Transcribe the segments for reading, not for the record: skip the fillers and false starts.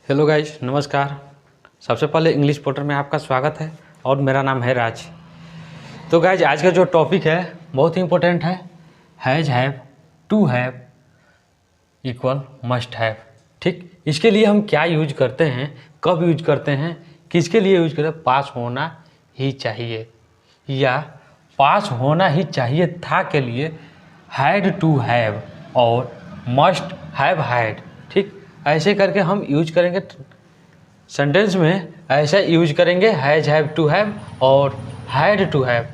Hello guys, नमस्कार। सबसे पहले इंग्लिश पोर्टल में आपका स्वागत है और मेरा नाम है राज। तो गाइज, आज का जो टॉपिक है बहुत ही इम्पोर्टेंट है। Has, have, to have equal must have. ठीक, इसके लिए हम क्या यूज करते हैं, कब यूज करते हैं, किसके लिए यूज करते हैं? पास होना ही चाहिए या पास होना ही चाहिए था के लिए हैड टू हैव और मस्ट हैव हैड। ठीक, ऐसे करके हम यूज करेंगे सेंटेंस में। ऐसा यूज करेंगे हैज़, हैव टू हैव और हैड टू हैव।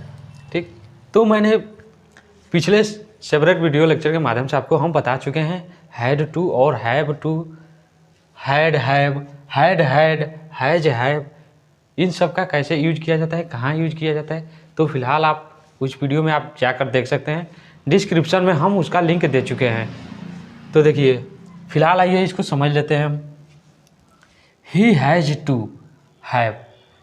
ठीक, तो मैंने पिछले सेपरेट वीडियो लेक्चर के माध्यम से आपको हम बता चुके हैं हैड टू और have to, had have, had had, has have, इन सब का कैसे यूज किया जाता है, कहाँ यूज किया जाता है। तो फिलहाल आप उस वीडियो में आप जाकर देख सकते हैं, डिस्क्रिप्शन में हम उसका लिंक दे चुके हैं। तो देखिए, फिलहाल आइए इसको समझ लेते हैं हम। He has to have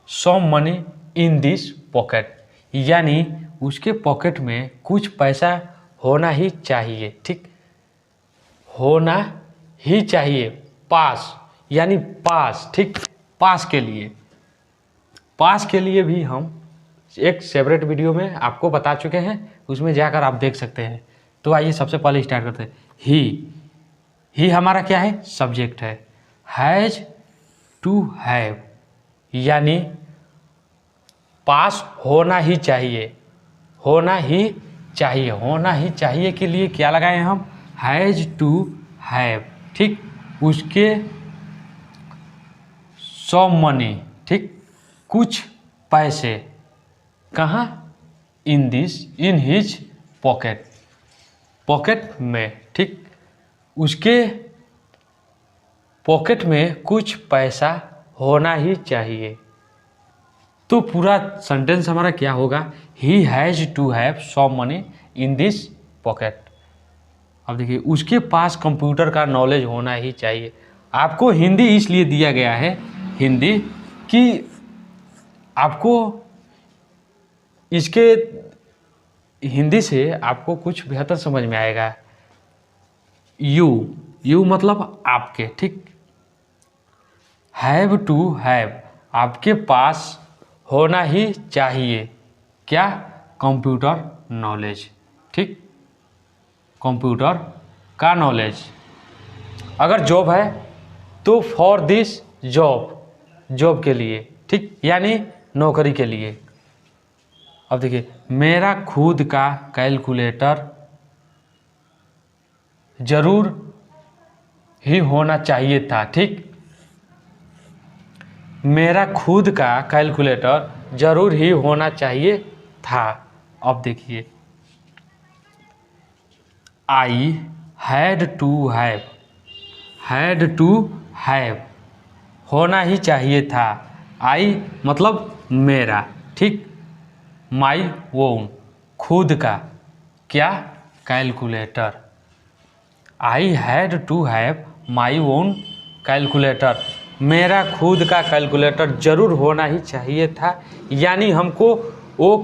some money in this pocket, यानी उसके पॉकेट में कुछ पैसा होना ही चाहिए। ठीक, होना ही चाहिए, पास यानी पास। ठीक, पास के लिए भी हम एक सेपरेट वीडियो में आपको बता चुके हैं, उसमें जाकर आप देख सकते हैं। तो आइए सबसे पहले स्टार्ट करते हैं। ही हमारा क्या है? सब्जेक्ट है। हैज़ टू हैव यानी पास होना ही चाहिए, होना ही चाहिए, होना ही चाहिए के लिए क्या लगाए हम? Has to have. ठीक, उसके सम मनी, ठीक, कुछ पैसे, कहाँ? In this, in his pocket, pocket में। ठीक, उसके पॉकेट में कुछ पैसा होना ही चाहिए। तो पूरा सेंटेंस हमारा क्या होगा? He has to have some money in this pocket. अब देखिए, उसके पास कंप्यूटर का नॉलेज होना ही चाहिए। आपको हिंदी इसलिए दिया गया है, हिंदी, कि आपको इसके हिंदी से आपको कुछ बेहतर समझ में आएगा। यू मतलब आपके। ठीक, हैव टू हैव आपके पास होना ही चाहिए क्या? Computer knowledge. ठीक, कंप्यूटर का नॉलेज। अगर जॉब है तो फॉर दिस जॉब, जॉब के लिए। ठीक, यानी नौकरी के लिए। अब देखिए, मेरा खुद का कैलकुलेटर जरूर ही होना चाहिए था। ठीक, मेरा खुद का कैलकुलेटर जरूर ही होना चाहिए था। अब देखिए, I had to have, had to have होना ही चाहिए था। आई मतलब मेरा। ठीक, माई ओन खुद का क्या? Calculator. I had to have my own calculator, मेरा खुद का कैलकुलेटर जरूर होना ही चाहिए था। यानी हमको वो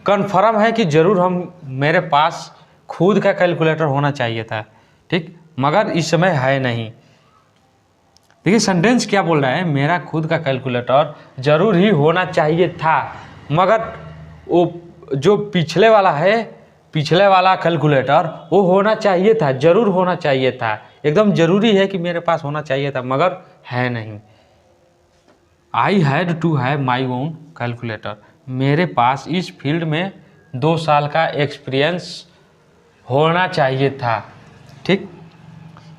कन्फर्म है कि जरूर मेरे पास खुद का कैलकुलेटर होना चाहिए था। ठीक, मगर इस समय है नहीं। देखिए सेंटेंस क्या बोल रहा है? मेरा खुद का कैलकुलेटर जरूर ही होना चाहिए था, मगर वो जो पिछले वाला है, पिछले वाला कैलकुलेटर वो होना चाहिए था, जरूर होना चाहिए था। एकदम जरूरी है कि मेरे पास होना चाहिए था, मगर है नहीं। I had to have my own calculator, मेरे पास इस फील्ड में 2 साल का एक्सपीरियंस होना चाहिए था। ठीक,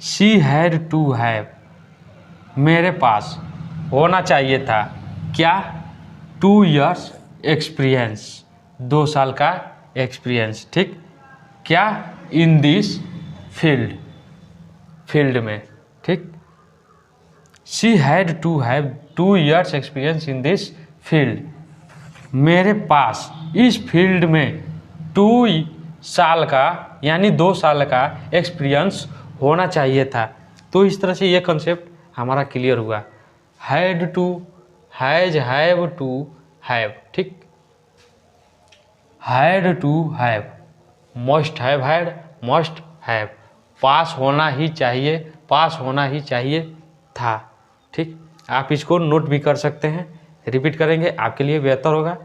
शी हैड टू हैव मेरे पास होना चाहिए था क्या? 2 years एक्सपीरियंस, 2 साल का एक्सपीरियंस। ठीक, क्या? इन दिस फील्ड, फील्ड में। ठीक, she had to have 2 years experience in this field, मेरे पास इस फील्ड में 2 साल का यानी 2 साल का एक्सपीरियंस होना चाहिए था। तो इस तरह से ये कंसेप्ट हमारा क्लियर हुआ। Had to, has, have to have. ठीक, had to have, must have had, must have, पास होना ही चाहिए, पास होना ही चाहिए था। ठीक, आप इसको नोट भी कर सकते हैं, रिपीट करेंगे आपके लिए बेहतर होगा।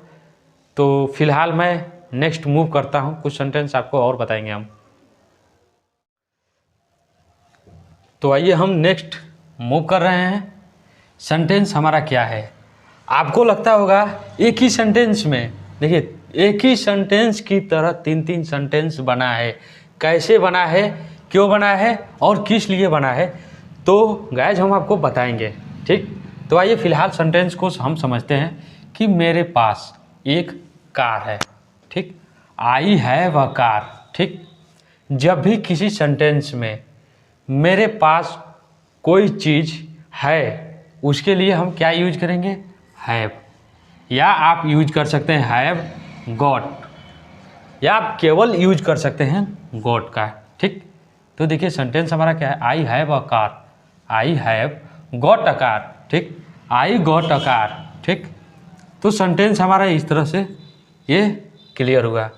तो फिलहाल मैं नेक्स्ट मूव करता हूँ, कुछ सेंटेंस आपको और बताएंगे हम। तो आइए हम नेक्स्ट मूव कर रहे हैं। सेंटेंस हमारा क्या है, आपको लगता होगा एक ही सेंटेंस में, देखिए एक ही सेंटेंस की तरह तीन तीन सेंटेंस बना है, कैसे बना है, क्यों बना है और किस लिए बना है, तो गाइज हम आपको बताएंगे। ठीक, तो आइए फिलहाल सेंटेंस को हम समझते हैं कि मेरे पास एक कार है। ठीक, आई हैव अ कार। ठीक, जब भी किसी सेंटेंस में मेरे पास कोई चीज़ है उसके लिए हम क्या यूज करेंगे, हैव, या आप यूज कर सकते हैं हैव गॉट, या आप केवल यूज कर सकते हैं गॉट का। ठीक, तो देखिए सेंटेंस हमारा क्या है, I have a car, I have got a car. ठीक, आई गॉट अ कार। ठीक, तो सेंटेंस हमारा इस तरह से ये क्लियर हुआ।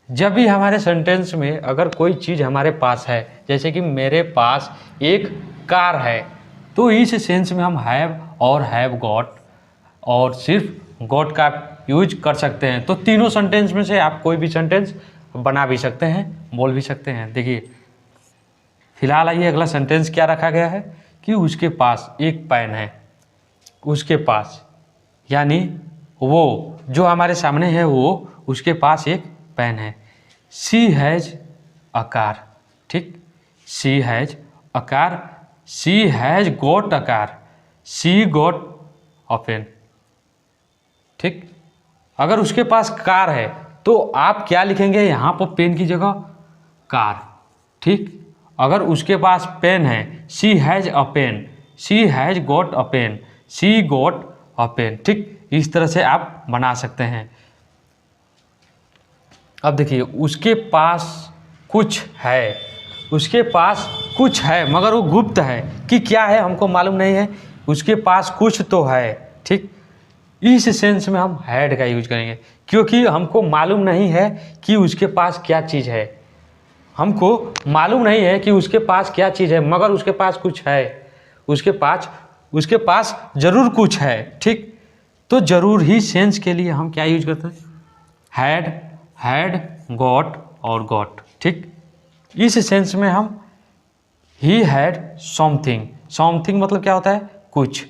जब भी हमारे सेंटेंस में अगर कोई चीज़ हमारे पास है, जैसे कि मेरे पास एक कार है, तो इस सेंस में हम हैव और हैव गॉट और सिर्फ गॉट का यूज कर सकते हैं। तो तीनों सेंटेंस में से आप कोई भी सेंटेंस बना भी सकते हैं, बोल भी सकते हैं। देखिए फिलहाल आइए अगला सेंटेंस क्या रखा गया है कि उसके पास एक पेन है। उसके पास यानी वो जो हमारे सामने है वो, उसके पास एक पेन है। She has a car. ठीक, she has a car, she has got a car, she got a pen. ठीक, अगर उसके पास कार है तो आप क्या लिखेंगे यहाँ पर, पेन की जगह कार। ठीक, अगर उसके पास पेन है, she has a pen, she has got a pen, she got a pen. ठीक, इस तरह से आप बना सकते हैं। अब देखिए उसके पास कुछ है, उसके पास कुछ है मगर वो गुप्त है कि क्या है हमको मालूम नहीं है, उसके पास कुछ तो है। ठीक, इस सेंस में हम हैड का यूज करेंगे, क्योंकि हमको मालूम नहीं है कि उसके पास क्या चीज़ है, हमको मालूम नहीं है कि उसके पास क्या चीज़ है मगर उसके पास कुछ है, उसके पास ज़रूर कुछ है। ठीक, तो ज़रूर ही सेंस के लिए हम क्या यूज करते हैं, हैड गॉट और गॉट। ठीक, इस सेंस में हम ही हैड समथिंग, समथिंग मतलब क्या होता है, कुछ,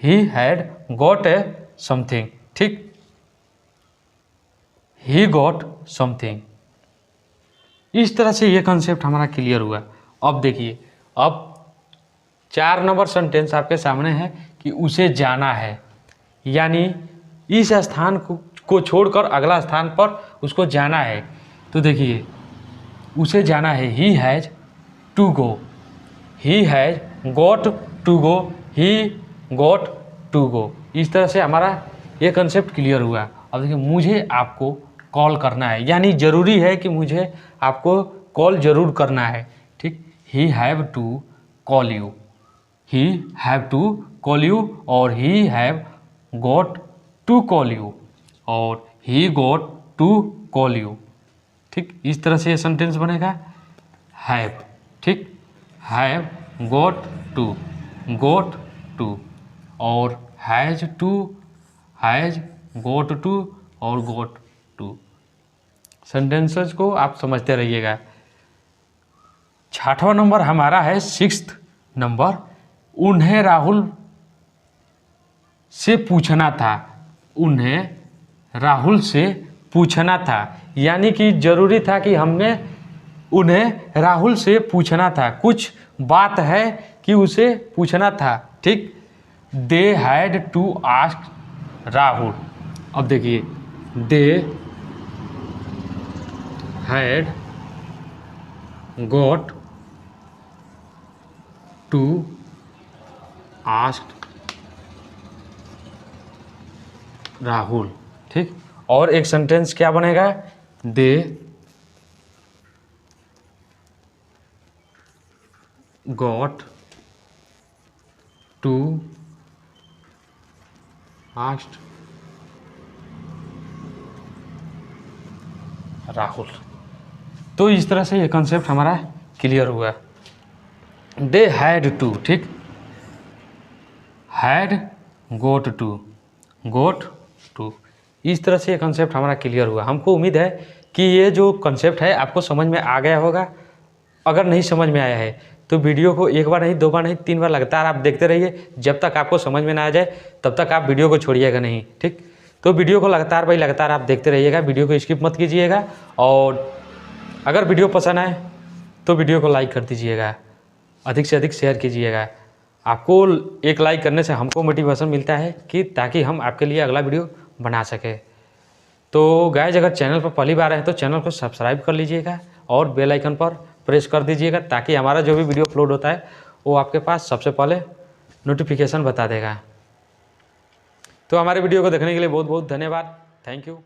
he had got a something. ठीक, ही गॉट समथिंग। इस तरह से ये कंसेप्ट हमारा क्लियर हुआ। अब देखिए, अब 4 नंबर सेंटेंस आपके सामने है कि उसे जाना है, यानी इस स्थान को छोड़कर अगला स्थान पर उसको जाना है। तो देखिए उसे जाना है, he has to go, he has got to go, he got to go. इस तरह से हमारा ये कंसेप्ट क्लियर हुआ। अब देखिए मुझे आपको कॉल करना है, यानी ज़रूरी है कि मुझे आपको कॉल ज़रूर करना है। ठीक, he have to call you, he have to call you, और he have got to call you, और he got to call you. ठीक, इस तरह से ये सेंटेंस बनेगा, हैव। ठीक, हैव गॉट टू और has to, has got to और गॉट टू। सेंटेंसेस को आप समझते रहिएगा। 6वां नंबर हमारा है 6th नंबर, उन्हें राहुल से पूछना था, उन्हें राहुल से पूछना था, यानी कि ज़रूरी था कि हमने उन्हें राहुल से पूछना था, कुछ बात है कि उसे पूछना था। ठीक, they had to ask Rahul. अब देखिए they had got to ask Rahul. ठीक, और एक सेंटेंस क्या बनेगा, they got to ask Rahul. तो इस तरह से ये कंसेप्ट हमारा क्लियर हुआ, दे हैड टू। ठीक, हैड गोट टू। इस तरह से ये कंसेप्ट हमारा क्लियर हुआ। हमको उम्मीद है कि ये जो कंसेप्ट है आपको समझ में आ गया होगा। अगर नहीं समझ में आया है तो वीडियो को एक बार नहीं, दो बार नहीं, 3 बार लगातार आप देखते रहिए। जब तक आपको समझ में ना आ जाए तब तक आप वीडियो को छोड़िएगा नहीं, ठीक। तो वीडियो को लगातार आप देखते रहिएगा, वीडियो को स्किप मत कीजिएगा। और अगर वीडियो पसंद आए तो वीडियो को लाइक कर दीजिएगा, अधिक से अधिक शेयर कीजिएगा। आपको एक लाइक करने से हमको मोटिवेशन मिलता है कि ताकि हम आपके लिए अगला वीडियो बना सके। तो गाइज, अगर चैनल पर पहली बार है तो चैनल को सब्सक्राइब कर लीजिएगा और बेल आइकन पर प्रेस कर दीजिएगा, ताकि हमारा जो भी वीडियो अपलोड होता है वो आपके पास सबसे पहले नोटिफिकेशन बता देगा। तो हमारे वीडियो को देखने के लिए बहुत बहुत धन्यवाद। Thank you.